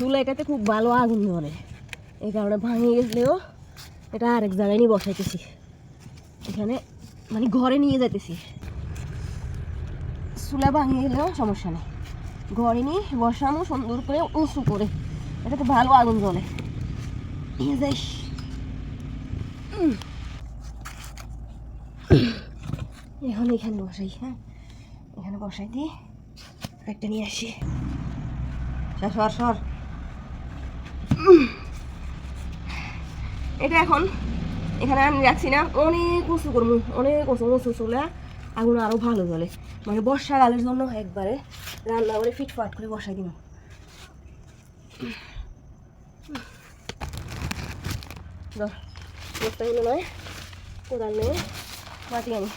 চুলা এটাতে খুব ভালো আগুন ধরে, এই কারণে ভাঙিয়ে গেলেও এটা আরেক জায়গায় নিয়ে বসাইতেছি, এখানে মানে ঘরে নিয়ে যাইতেছি। চুলা ভাঙিয়ে গেলেও সমস্যা নেই, ঘরে নিয়ে বসানো সুন্দর করে উঁচু করে, এটাতে ভালো আগুন জ্বলে। নিয়ে যাইস এখন এখানে বসাই, হ্যাঁ এখানে বসাই দিই, একটা নিয়ে আসি। সর সর, এটা এখন এখানে আমি রাখছি না, অনেক উঁচু করবো, অনেক উঁচু চুলা, আগুন আরও ভালো জ্বলে, মানে বর্ষাকালের জন্য একবারে রান্না করে ফিটফাট করে বসাই দিব। বস্তাগুলো নয়, কোদাল নিয়ে মাটি আনি,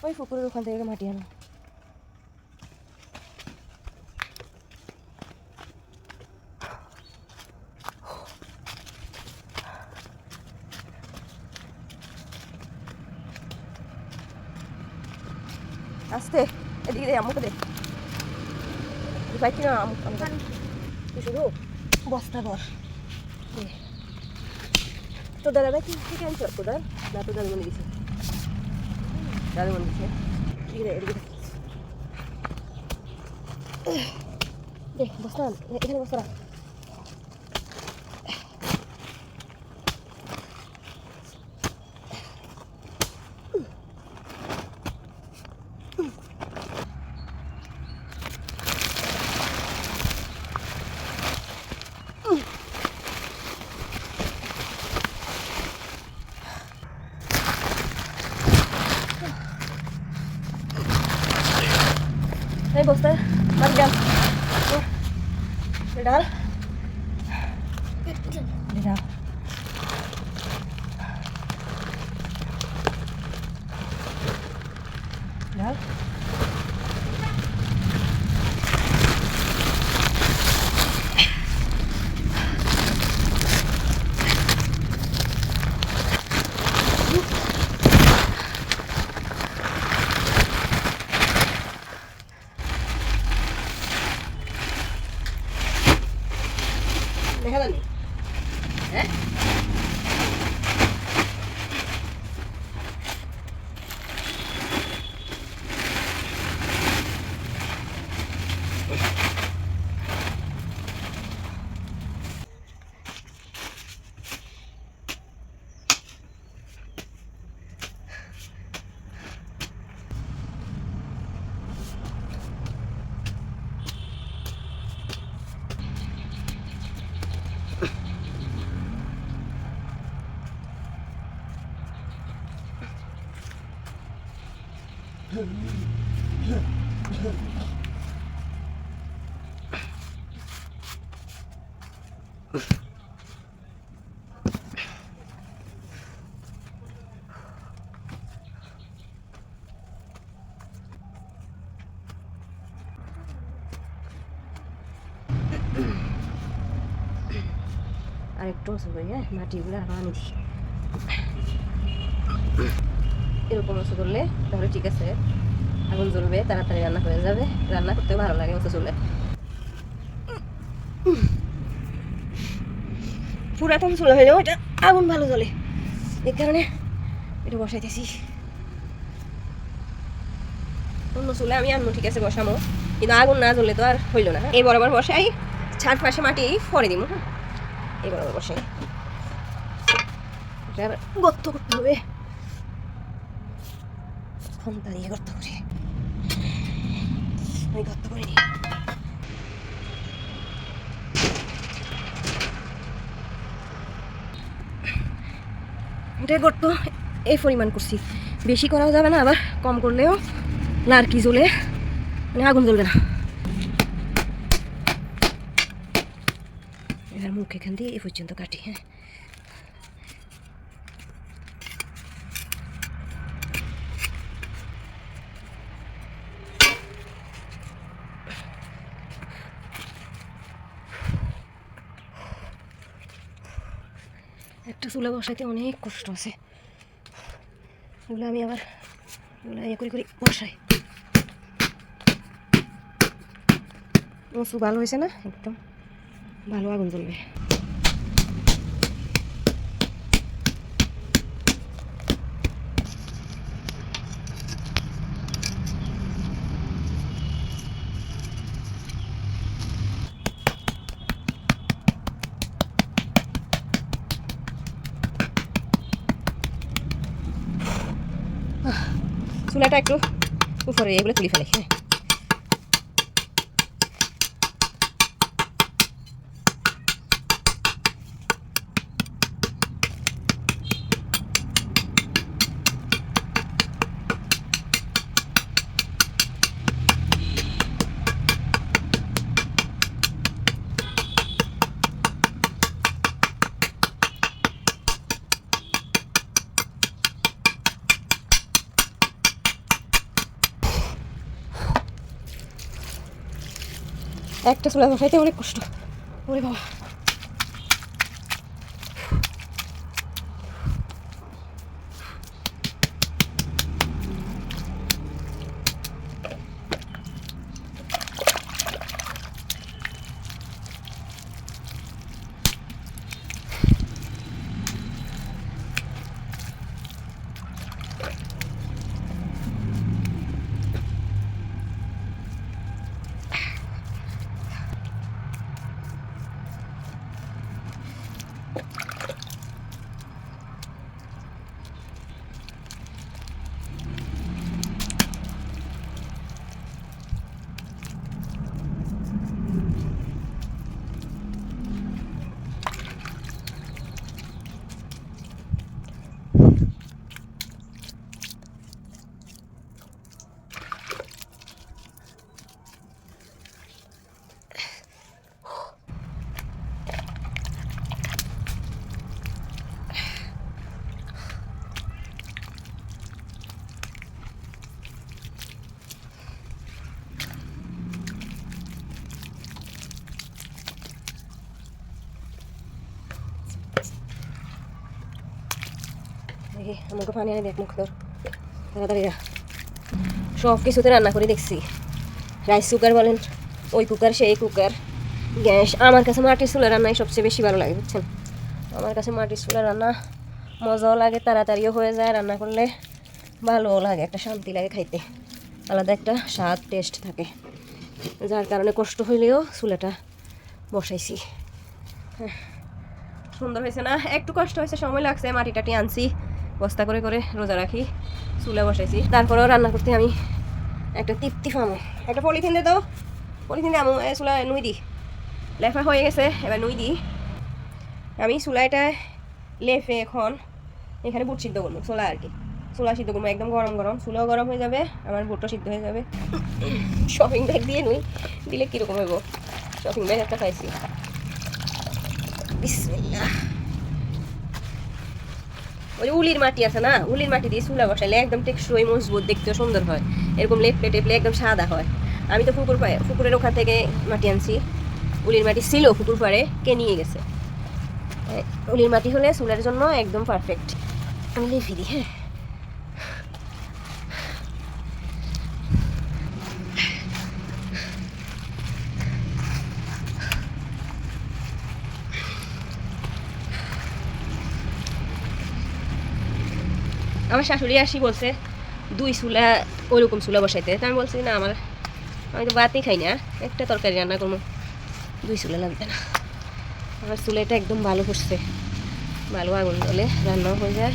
ওই পুকুরের ওখান থেকে মাটি আনো। আস্তে, এদিকে দে, আমাকে দে, পাইছি না তুই শুধু বস্তা কর। তোর দাদা কি ঠিক আনছো? তোদের না তোর দাদু মনে দিছে, দাদু মনে দিছে, এদিকে দে, এদিকে দে বস্তা, এখানে বস্তা রাখ। এই বস্তা মাটি ডাল, ডাল ডাল, ডাল দেখা জানি, হ্যাঁ আরেকটু উঁচু করি, হ্যাঁ মাটিগুলো আরো আনি দিই, এরকম উঁচু করলে তাহলে ঠিক আছে, আগুন জ্বলবে, তাড়াতাড়ি রান্না হয়ে যাবে, রান্না করতেও ভালো লাগে উঁচু চুলে। পুরাতন চুলা হইলেও এটা আগুন ভালো জ্বলে, এই কারণে এটা বসাইতেছি। অন্য চুলে আমি আনবো ঠিক আছে বসামো, কিন্তু আগুন না জ্বললে তো আর হইল না। এই বরাবর বসাই, চারপাশে মাটি ফরে দিব, হ্যাঁ এই বরাবর বসাই, এটা গর্ত করতে হবে, খন্তা দিয়ে গর্ত করে আমি গর্ত করে নিই। এটা গর্ত এই পরিমাণ করছি, বেশি করাও যাবে না, আবার কম করলেও লার্কি জ্বলে মানে আগুন জ্বলবে না। এবার মুখ এখান দিয়ে এই পর্যন্ত কাটি, হ্যাঁ একটা চুলা বসাইতে অনেক কষ্ট আছে, এগুলো আমি আবার এগুলো ইয়ে করে বসাই। উঁচু ভালো হয়েছে না, একদম ভালো আগুন জ্বলবে। চুলাটা একটু উপরে এগুলো তুলে ফেলে। হ্যাঁ, একটা চুলা বসাইতে অনেক কষ্ট। ওরে বাবা, দেখি আমাকে পানি আনি দেখ, মুখ ধর তাড়াতাড়ি। সব কিছুতে রান্না করে দেখছি, রাইস কুকার বলেন, ওই কুকার সেই কুকার, গ্যাস। আমার কাছে মাটির চুলার রান্নাই সবচেয়ে বেশি ভালো লাগে, বুঝছেন। আমার কাছে মাটির চুলার রান্না মজাও লাগে, তাড়াতাড়িও হয়ে যায়, রান্না করলে ভালোও লাগে, একটা শান্তি লাগে খাইতে, আলাদা একটা স্বাদ টেস্ট থাকে। যার কারণে কষ্ট হইলেও চুলাটা বসাইছি। হ্যাঁ, সুন্দর হয়েছে না? একটু কষ্ট হয়েছে, সময় লাগছে, মাটি টাটি আনছি, বস্তা করে করে রোজা রাখি, চুলা বসাইছি। তারপরেও রান্না করতে আমি একটা তৃপ্তি পাবো। একটা পলিথিন দিয়ে দাও, পলিথিন দিয়ে আমি চুলা নুই দিই, লেফা হয়ে গেছে, এবার নুই দিই। আমি চুলাইটায় লেফে এখন এখানে বুট সিদ্ধ করবো, চুলা আর কি, চুলা সিদ্ধ করবো একদম গরম গরম, চুলাও গরম হয়ে যাবে, আমার বুটটা সিদ্ধ হয়ে যাবে। শপিং ব্যাগ দিয়ে নুই দিলে কীরকম হইব? শপিং ব্যাগ একটা খাইছি। বিসমিল্লাহ। ওই উলির মাটি আছে না, উলির মাটি দিয়ে চুলা বসাইলে একদম টেকসই, মজবুত, দেখতেও সুন্দর হয়, এরকম লেপলে টেপলে একদম সাদা হয়। আমি তো পুকুরের ওখান থেকে মাটি আনছি, উলির মাটি ছিল পুকুর পাড়ে, কে নিয়ে গেছে। উলির মাটি হলে চুলার জন্য একদম পারফেক্ট। আমি লেফি দিই। হ্যাঁ, আমার শাশুড়ি আসি বলছে 2 চুলা ওইরকম চুলা বসাইতে, আমি বলছি না, আমি তো ভাতই খাই না, একটা তরকারি রান্না করবো, 2 চুলা লাগবে না। আমার চুলাটা একদম ভালো করছে, ভালো আগুন জ্বলে, রান্নাও হয়ে যায়।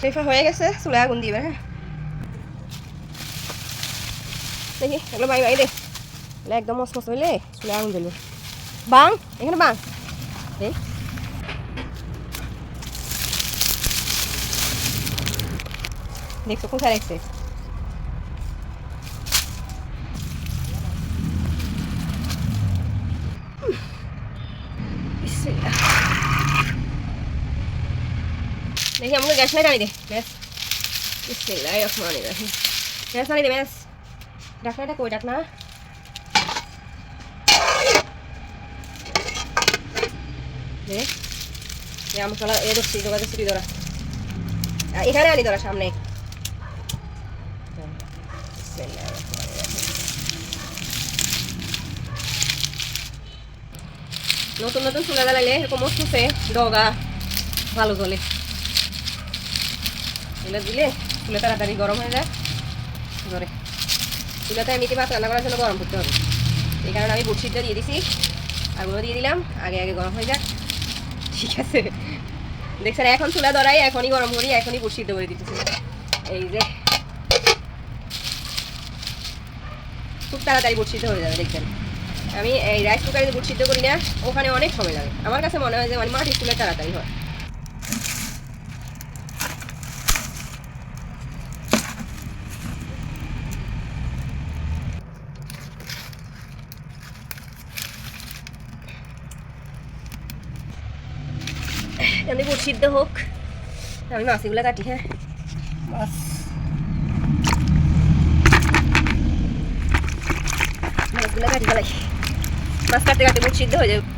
শেফা হয়ে গেছে, চুলা আগুন দিবে। হ্যাঁ, দেখি এগুলো বাই বাই দে, একদম মসমস হইলে চুলা আগুন জ্বলবে। বাং এখানে বাং, এই দেখছো কোথায় রাখছে? দেখি আমাকে গ্যাস লাইট আনি দে, ব্যাস। বিসমিল্লাহির রহমানির রহিম। ম্যাচ আনি দে ম্যাচ ডাকনাটা কই ডাকনা দে মশলা এ ধরছি যোগাযোগ ছুটি ধরা এখানে আনি ধরা সামনে নতুন নতুন চুলা জ্বালাইলে এরকম মস্তুছে ডগা ভালো জ্বলে এগুলো দিলে চুলে তাড়াতাড়ি গরম হয়ে যায় ধরে চুলাতে এমনিতে ভাত রান্না করার জন্য গরম করতে হবে এই কারণে আমি বুট সিদ্ধ দিয়ে দিছি আগুলো দিয়ে দিলাম আগে আগে গরম হয়ে যাক ঠিক আছে দেখছেন এখন চুলা ধরাই এখনই গরম করি এখনই বুট সিদ্ধ করে দিতেছি এই যে খুব তাড়াতাড়ি বুট সিদ্ধ হয়ে যাবে দেখছেন আমি এই রাইস কুকারে বুট সিদ্ধ করি না ওখানে অনেক সময় লাগে আমার কাছে মনে হয় যে মানে মাটির চুলে তাড়াতাড়ি হয় এমনি বুট সিদ্ধ হোক আমি মাছগুলো কাটি হ্যাঁ মাছগুলো কাটি ফেলাই মাছ কাটতে কাটতে বুট সিদ্ধ হয়ে যাবে